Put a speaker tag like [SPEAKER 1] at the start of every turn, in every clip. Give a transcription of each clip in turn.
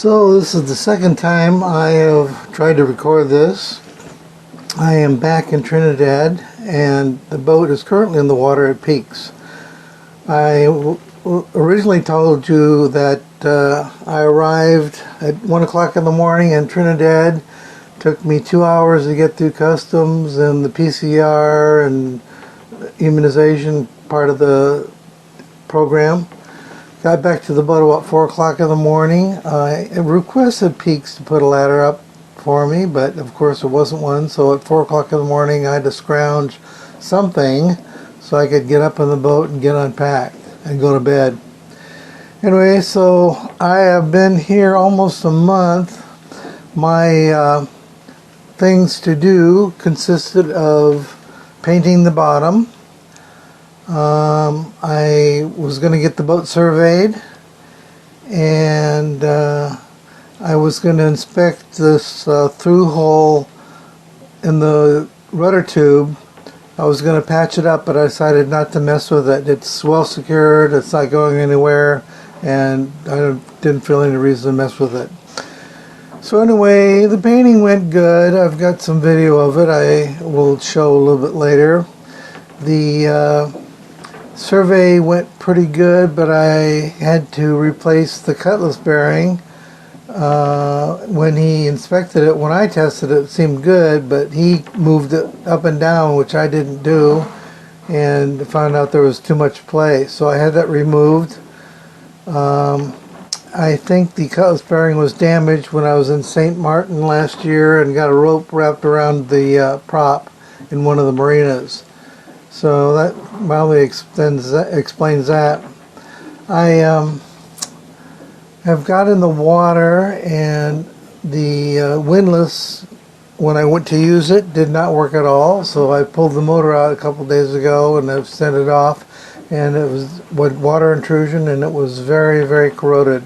[SPEAKER 1] So this is the second time I have tried to record this. I am back in Trinidad and the boat is currently in the water at Peaks. I originally told you that I arrived at 1 o'clock in the morning in Trinidad. Took me 2 hours to get through customs and the PCR and immunization part of the program. Got back to the boat about 4 o'clock in the morning. I requested Peaks to put a ladder up for me, but of course there wasn't one. So at 4 o'clock in the morning I had to scrounge something so I could get up in the boat and get unpacked and go to bed. Anyway, so I have been here almost a month. My things to do consisted of painting the bottom. I was going to get the boat surveyed, and I was going to inspect this through hole in the rudder tube. I was going to patch it up, but I decided not to mess with it. It's well secured, it's not going anywhere, and I didn't feel any reason to mess with it. So anyway, the painting went good. I've got some video of it I will show a little bit later. The survey went pretty good, but I had to replace the cutlass bearing. When he inspected it, when I tested it, it seemed good, but he moved it up and down, which I didn't do, and found out there was too much play. So I had that removed. I think the cutlass bearing was damaged when I was in St. Martin last year and got a rope wrapped around the prop in one of the marinas. So that probably explains that. I have got in the water, and the windlass, when I went to use it, did not work at all. So I pulled the motor out a couple days ago and I've sent it off, and it was with water intrusion, and it was very, very corroded.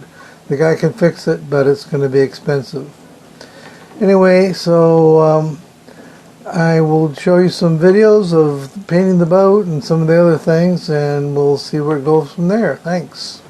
[SPEAKER 1] The guy can fix it, but it's going to be expensive. Anyway, so I will show you some videos of painting the boat and some of the other things, and we'll see where it goes from there. Thanks.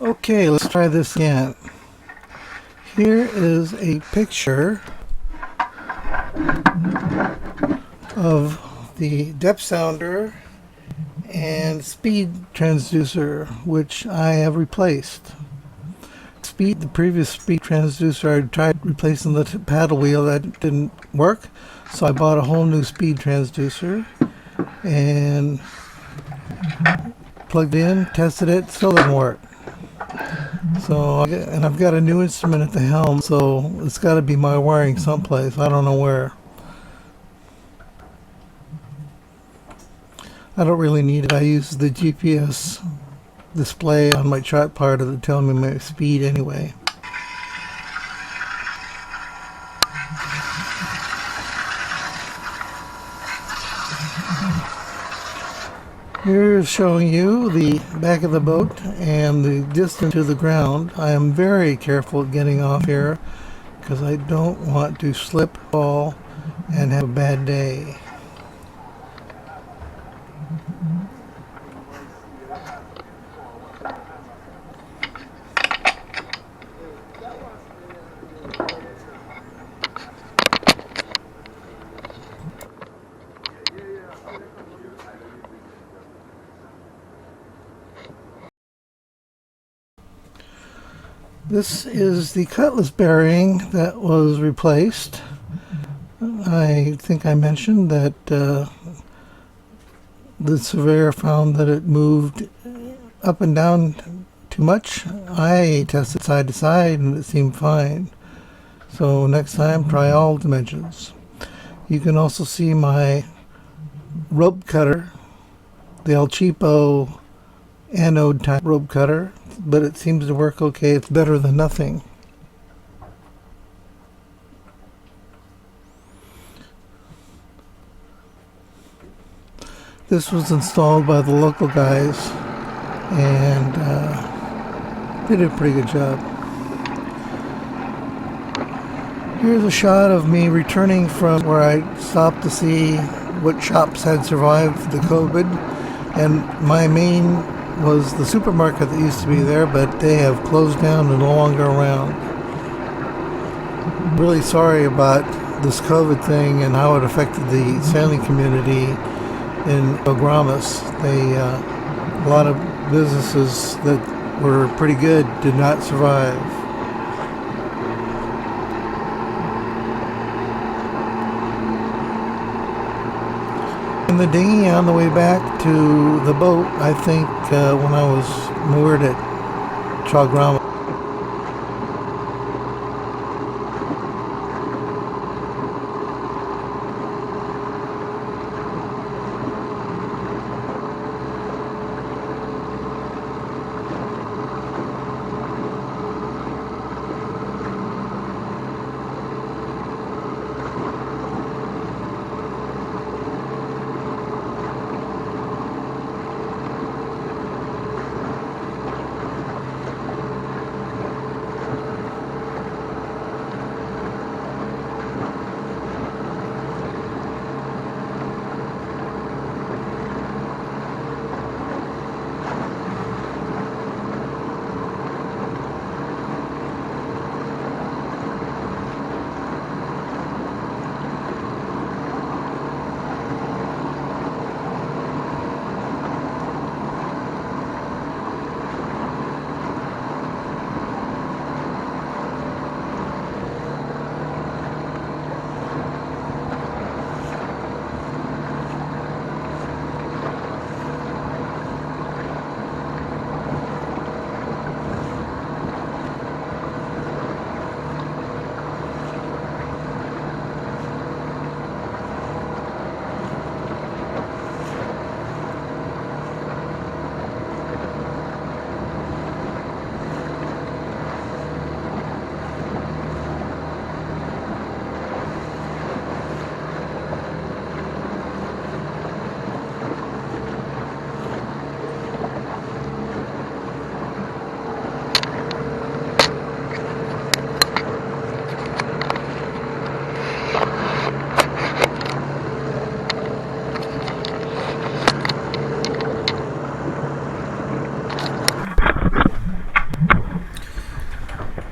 [SPEAKER 1] Okay, let's try this again. Here is a picture of the depth sounder and speed transducer, which I have replaced. The previous speed transducer, I tried replacing the paddle wheel, that didn't work, so I bought a whole new speed transducer and plugged in, tested it, still didn't work. So, and I've got a new instrument at the helm, so it's got to be my wiring someplace. I don't know where. I don't really need it. I use the GPS display on my chart part to tell me my speed anyway. Here's showing you the back of the boat and the distance to the ground. I am very careful getting off here because I don't want to slip, fall, and have a bad day. This is the cutlass bearing that was replaced. I think I mentioned that the surveyor found that it moved up and down too much. I tested side to side and it seemed fine. So next time, try all dimensions. You can also see my rope cutter, the El Cheapo anode type rope cutter, but it seems to work okay. It's better than nothing. This was installed by the local guys and they did a pretty good job. Here's a shot of me returning from where I stopped to see what shops had survived the COVID, and my main was the supermarket that used to be there, but they have closed down and no longer around. Really sorry about this COVID thing and how it affected the sailing community in Ogramis. A lot of businesses that were pretty good did not survive. In the dinghy on the way back to the boat, I think when I was moored at Chagrama.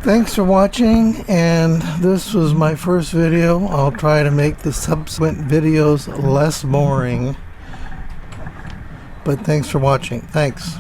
[SPEAKER 1] Thanks for watching, and this was my first video. I'll try to make the subsequent videos less boring. But thanks for watching. Thanks.